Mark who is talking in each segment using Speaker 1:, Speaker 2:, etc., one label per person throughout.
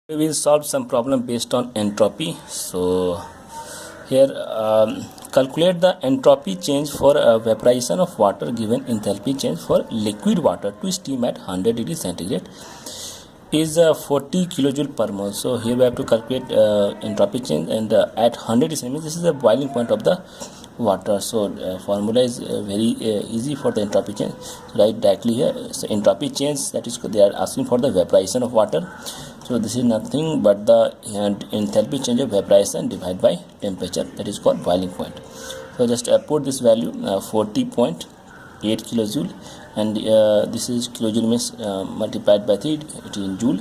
Speaker 1: We will solve some problem based on entropy. So here calculate the entropy change for vaporization of water given enthalpy change for liquid water to steam at 100 degrees centigrade is 40 kilojoule per mole. So here we have to calculate entropy change, and at 100 degrees centigrade, this is the boiling point of the water. So formula is very easy for the entropy change. So write directly here. So entropy change, that is they are asking for the vaporization of water. So this is nothing but the enthalpy change of vaporization divided by temperature, that is called boiling point. So just put this value 40.8 kilojoule, and this is kilojoule means multiplied by 3, it is in joule,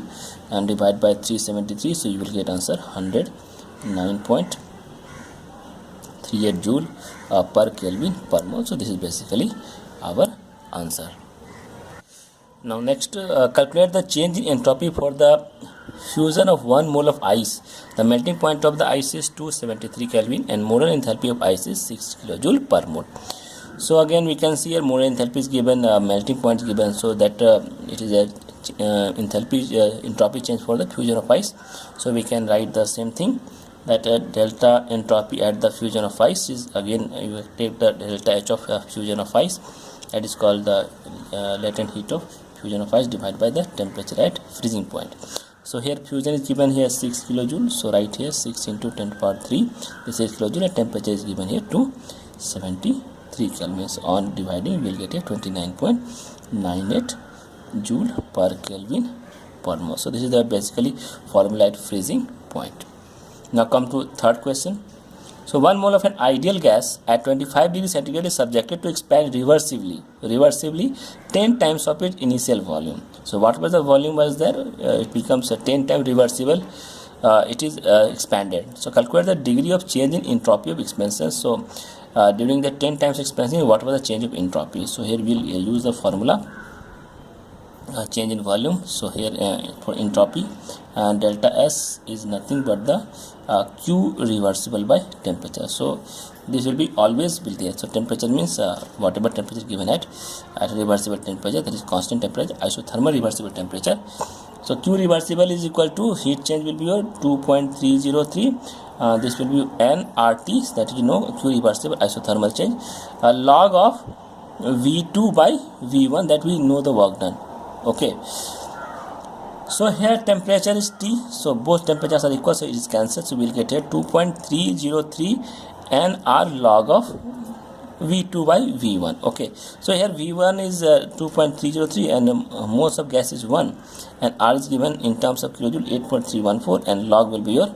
Speaker 1: and divided by 373, so you will get answer 109.38 joule per Kelvin per mole. So this is basically our answer. Now next, calculate the change in entropy for the fusion of 1 mole of ice. The melting point of the ice is 273 Kelvin and molar enthalpy of ice is 6 kilojoule per mole. So again we can see here molar enthalpy is given, melting point is given, so that it is a entropy change for the fusion of ice. So we can write the same thing, that delta entropy at the fusion of ice is, again you will take the delta H of fusion of ice, that is called the latent heat of fusion of ice divided by the temperature at freezing point. So here fusion is given here 6 kilojoule, so write here 6 into 10 to the power 3, this is kilojoule, and temperature is given here to 73 Kelvin. So on dividing we will get here 29.98 joule per Kelvin per mole. So this is the basically formula at freezing point. Now come to third question. So 1 mole of an ideal gas at 25 degrees centigrade is subjected to expand reversibly 10 times of its initial volume. So what was the volume was there? It becomes a 10 times reversible. It is expanded. So calculate the degree of change in entropy of expansion. So during the 10 times expansion, what was the change of entropy? So here we will use the formula change in volume. So here for entropy, delta S is nothing but the Q reversible by temperature. So this will be always will there. So temperature means whatever temperature given at reversible temperature, that is constant temperature, isothermal reversible temperature. So Q reversible is equal to heat change will be your 2.303. This will be nRT, that is Q reversible isothermal change, log of V2 by V1, that we know the work done. Okay, so here temperature is T, so both temperatures are equal, so it is cancelled. So we will get here 2.303 nR log of V2 by V1. Okay, so here V1 is 2.303 and moles of gas is 1, and R is given in terms of kilojoule 8.314, and log will be your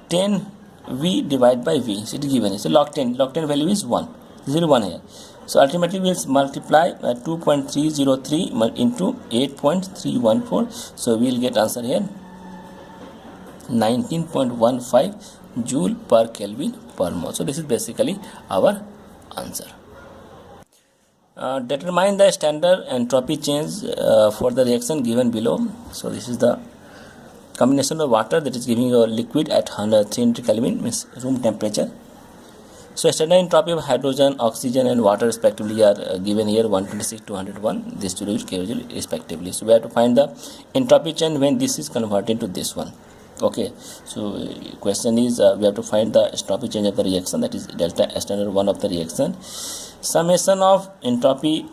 Speaker 1: 10 V divided by V. So it is given, so log 10 value is 1, 1 here. So ultimately we will multiply 2.303 into 8.314. So we will get answer here 19.15 joule per Kelvin per mole. So this is basically our answer. Determine the standard entropy change for the reaction given below. So this is the combination of water that is giving you a liquid at 300 Kelvin, means room temperature. So standard entropy of hydrogen, oxygen and water respectively are given here 126 to 101, this to kilojoule respectively. So we have to find the entropy change when this is converted to this one. Okay, so question is we have to find the entropy change of the reaction, that is delta standard 1 of the reaction, summation of entropy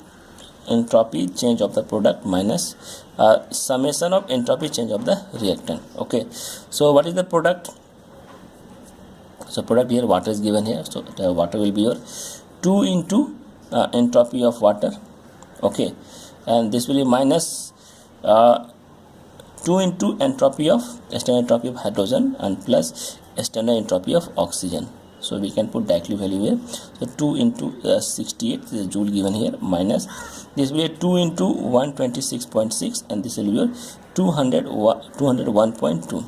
Speaker 1: change of the product minus summation of entropy change of the reactant. Okay, so what is the product? So product here water is given here, so the water will be your 2 into entropy of water. Okay, and this will be minus 2 into entropy of standard entropy of hydrogen and plus standard entropy of oxygen. So we can put directly value here. So 2 into 68 is a joule given here, minus this will be 2 into 126.6, and this will be your 201.2.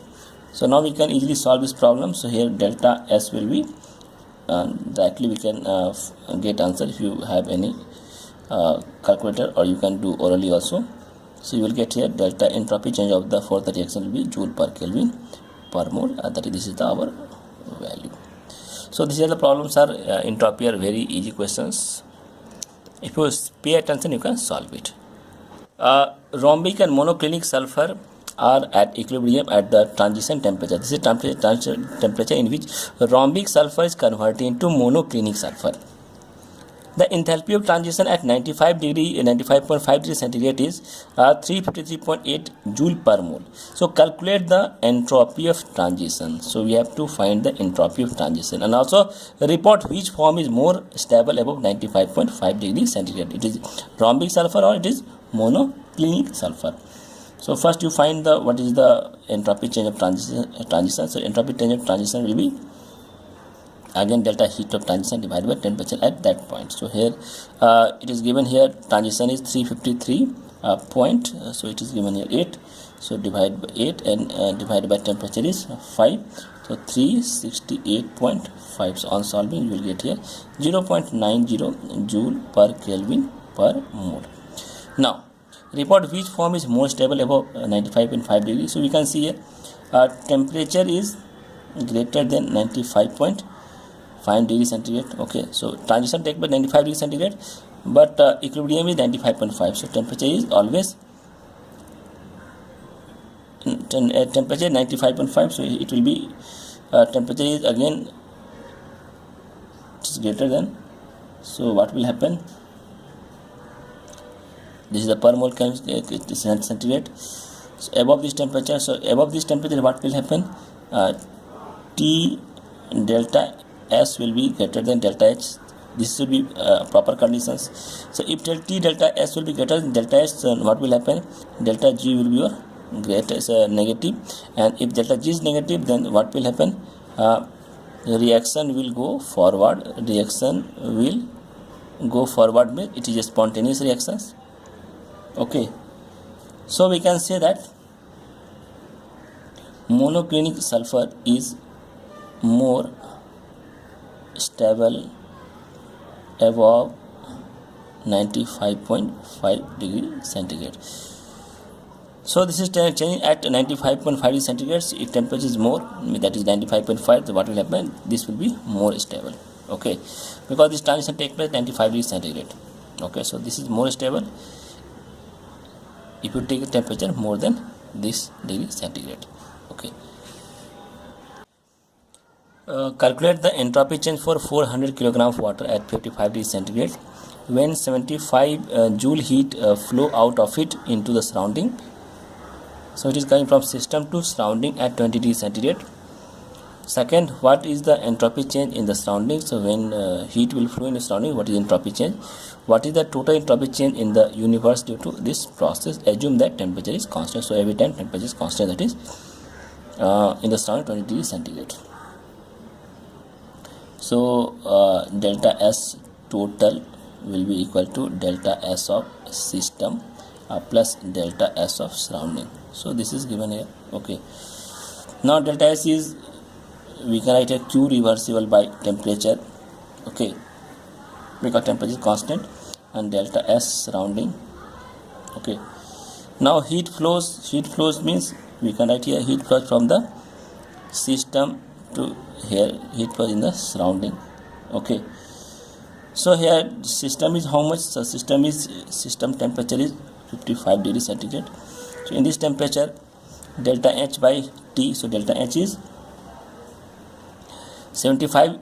Speaker 1: So now we can easily solve this problem. So here delta S will be directly we can get answer if you have any calculator, or you can do orally also. So you will get here delta entropy change of the for the reaction will be joule per Kelvin per mole, that is, this is our value. So these are the problems are entropy are very easy questions. If you pay attention you can solve it. Rhombic and monoclinic sulfur are at equilibrium at the transition temperature. This is temperature in which rhombic sulfur is converted into monoclinic sulfur. The enthalpy of transition at 95.5 degree centigrade is 353.8 joule per mole. So calculate the entropy of transition. So we have to find the entropy of transition and also report which form is more stable above 95.5 degree centigrade. It is rhombic sulfur or it is monoclinic sulfur. So first you find the what is the entropy change of transition. So entropy change of transition will be again delta heat of transition divided by temperature at that point. So here it is given here transition is 353 point, so it is given here 8, so divide by 8 and divided by temperature is 5, so 368.5. so on solving you will get here 0.90 joule per Kelvin per mole. Now report which form is more stable above 95.5 degrees. So we can see here temperature is greater than 95.5 degree centigrade. Okay, so transition take by 95 degree centigrade, but equilibrium is 95.5. so temperature is always temperature 95.5. so it will be temperature is again it is greater than. So what will happen? This is the per mole centigrade. So above this temperature, what will happen? T delta S will be greater than delta H. This should be proper conditions. So if T delta S will be greater than delta S, what will happen? Delta G will be your greatest negative, and if delta G is negative, then what will happen? Reaction will go forward. Means it is a spontaneous reactions. Okay, so we can say that monoclinic sulfur is more stable above 95.5 degree centigrade. So this is changing at 95.5 degree centigrade. If temperature is more, that is 95.5, so what will happen? This will be more stable. Okay, because this transition takes place 95 degree centigrade. Okay, so this is more stable if you take a temperature more than this degree centigrade. Okay. Calculate the entropy change for 400 kg of water at 55 degree centigrade when 75 joule heat flow out of it into the surrounding. So it is going from system to surrounding at 20 degree centigrade. Second, what is the entropy change in the surrounding? So when heat will flow in the surrounding, what is entropy change? What is the total entropy change in the universe due to this process? Assume that temperature is constant. So every time temperature is constant, that is in the surrounding 20 degree centigrade. So delta S total will be equal to delta S of system plus delta S of surrounding. So this is given here. Okay, now delta S is, we can write a Q reversible by temperature. Okay, because temperature is constant, and delta S surrounding. Okay, now heat flows means we can write here heat flows from the system to here, heat flows in the surrounding. Okay, so here system is how much? So system temperature is 55 degree centigrade. So in this temperature delta H by T, so delta H is 75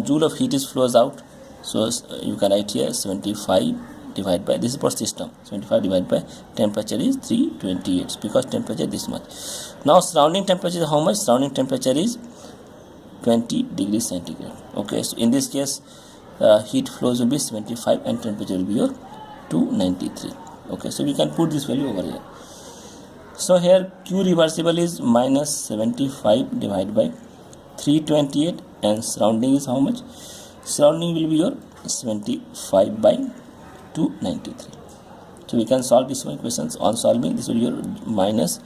Speaker 1: joule of heat is flows out. So you can write here 75 divided by, this is for system, 75 divided by temperature is 328 because temperature this much. Now surrounding temperature is how much? Surrounding temperature is 20 degrees centigrade. Okay, so in this case heat flows will be 75 and temperature will be your 293. Okay, so we can put this value over here. So here Q reversible is minus 75 divided by 328 and surrounding is how much? Surrounding will be your 75 by 293. So we can solve this one questions. On solving, this will be your minus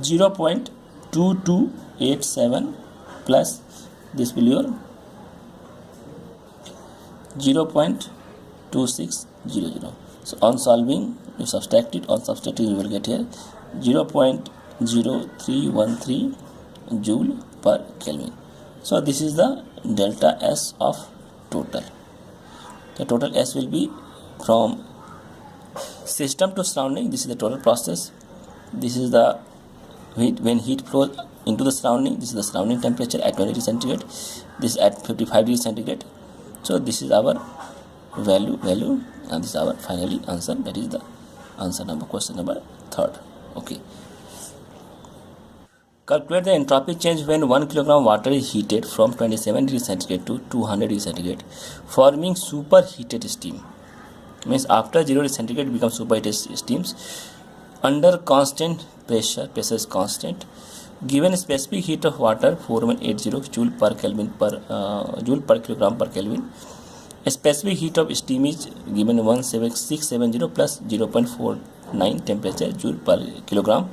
Speaker 1: 0.2287 plus this will be your 0.2600. So on solving, you subtract it. On subtracting, you will get here 0.0313 joule per Kelvin. So this is the delta S of total. The total S will be from system to surrounding. This is the total process. This is the when heat flows into the surrounding, this is the surrounding temperature at 20 degrees centigrade, this is at 55 degrees centigrade. So this is our value, and this is our finally answer. That is the answer number, question number 3rd. Okay. Calculate the entropy change when 1 kilogram water is heated from 27 degrees centigrade to 200 degrees centigrade, forming superheated steam. Means after 0 degrees centigrade becomes superheated steams under constant pressure is constant. Given specific heat of water 4180 joule per Kelvin joule per kilogram per Kelvin. A specific heat of steam is given 17670 plus 0.49 temperature joule per kilogram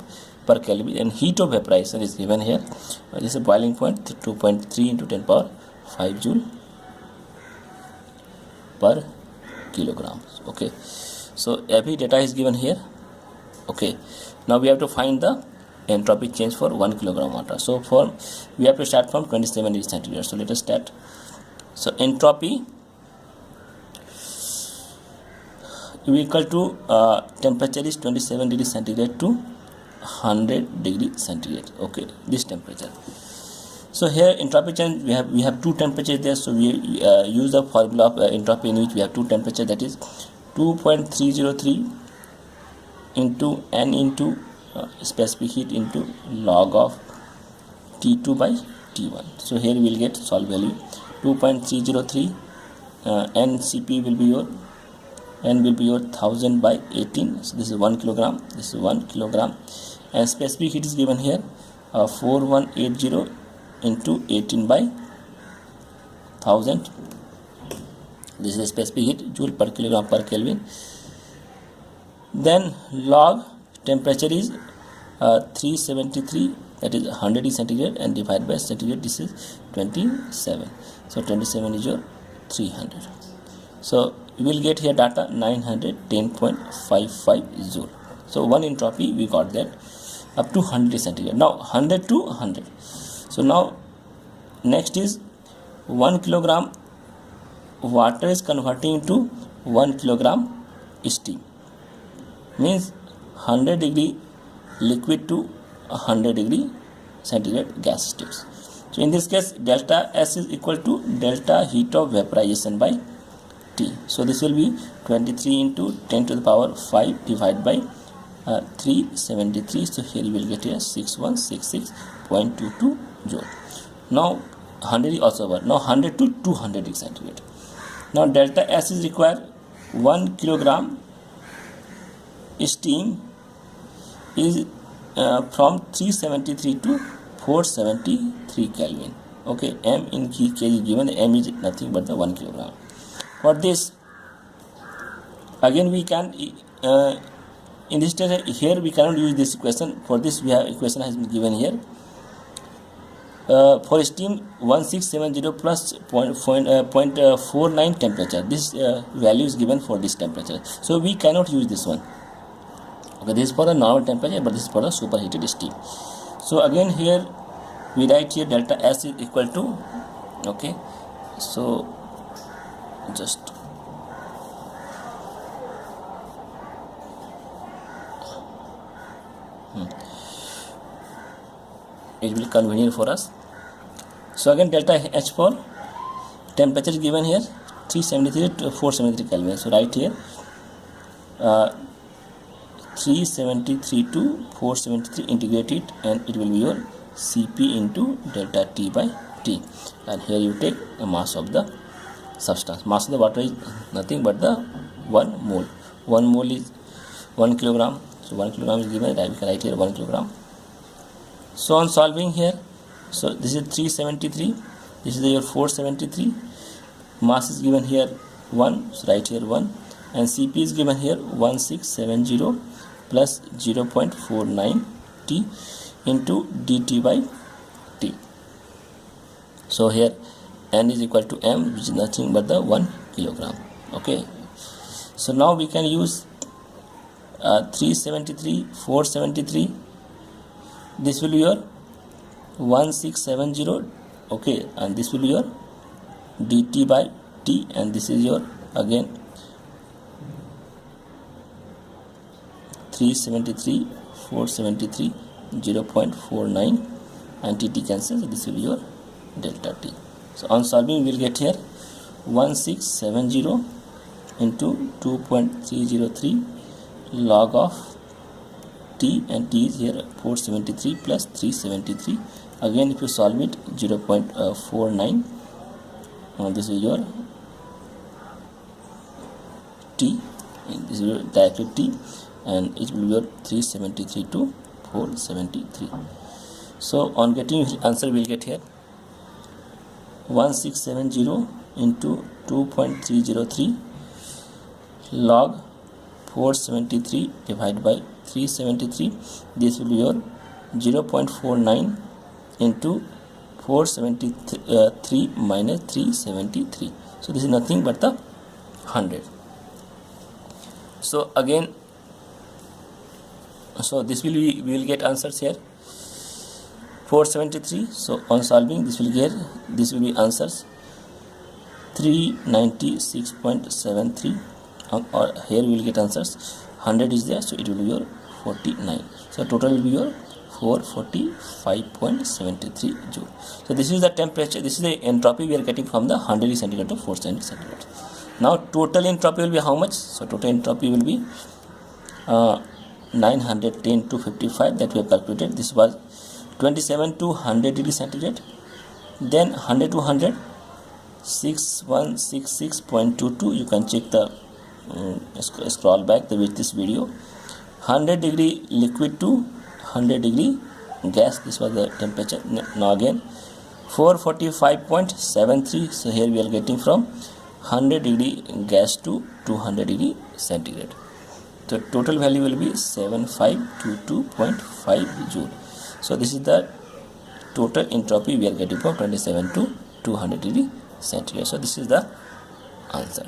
Speaker 1: per Kelvin, and heat of vaporization is given here. This is a boiling point 2.3 into 10 power 5 joule per kilogram. Okay, so every data is given here. Okay, now we have to find the entropy change for 1 kilogram water. So we have to start from 27 degrees centigrade. So let us start. So entropy will equal to temperature is 27 degrees centigrade to 100 degrees centigrade. Okay, this temperature. So here entropy change, we have two temperatures there. So we use the formula of entropy in which we have two temperatures, that is 2.303 into n into specific heat into log of T2 by T1. So here we will get solve value 2.303 NCP will be your n will be your 1000 by 18. So this is 1 kilogram, this is 1 kilogram, and specific heat is given here 4180 into 18 by 1000. This is the specific heat, joule per kilogram per Kelvin. Then log temperature is 373, that is 100 is centigrade, and divided by centigrade, this is 27. So 27 is your 300. So you will get here data 910.55 joule. So one entropy we got that up to 100 centigrade. Now 100 to 100. So now next is 1 kilogram water is converting into 1 kilogram steam. Means 100 degree liquid to 100 degree centigrade gas states. So in this case delta S is equal to delta heat of vaporization by T. So this will be 23 into 10 to the power 5 divided by 373. So here you will get here 6166.22 joule. Now 100 is also over. Now 100 to 200 degree centigrade. Now delta S is required 1 kilogram steam is from 373 to 473 Kelvin. Okay, M in kg is given. M is nothing but the 1 kilogram. For this, again we can in this case here we cannot use this equation. For this we have equation has been given here. For steam 1670 plus 0.49 temperature. This value is given for this temperature. So we cannot use this one. Okay, this is for the normal temperature, but this is for the superheated steam. So again here we write here delta S is equal to, okay, so just it will be convenient for us. So again delta H for temperature is given here 373 to 473 Kelvin. So right here 373 to 473 integrate it, and it will be your Cp into delta T by T, and here you take the mass of the substance. Mass of the water is nothing but the 1 mole. 1 mole is 1 kilogram. So 1 kilogram is given, I will write here 1 kilogram. So on solving here, so this is 373, this is your 473, mass is given here 1, so write here 1, and Cp is given here 1670 plus 0.49 T into dt by T. So here N is equal to M, which is nothing but the 1 kilogram. Okay, so now we can use 373, 473, this will be your 1670, okay, and this will be your dt by T, and this is your again 373, 473 0.49 and T cancels, so this will be your delta T. So on solving we will get here 1670 into 2.303 log of T, and T is here 473 plus 373. Again if you solve it, 0.49, this is your T, and this is your directed T, and it will be your 373 to 473. So on getting answer we will get here 1670 into 2.303 log 473 divided by 373. This will be your 0.49 into 473 minus 373. So this is nothing but the 100. So again, so this will be, we will get answers here 473. So on solving this will be answers 396.73, or here we will get answers 100 is there, so it will be your 49. So total will be your 445.73 joule. So this is the temperature, this is the entropy we are getting from the 100 degree centigrade to 470 centigrade. Now total entropy will be how much? So total entropy will be 910 to 55 that we have calculated. This was 27 to 100 degree centigrade, then 100 to 100 6166.22. you can check the scroll back with this video. 100 degree liquid to 100 degree gas, this was the temperature. Now again 445.73. so here we are getting from 100 degree gas to 200 degree centigrade. So total value will be 7522.5 joule. So this is the total entropy we are getting from 27 to 200 degree centigrade. So this is the answer.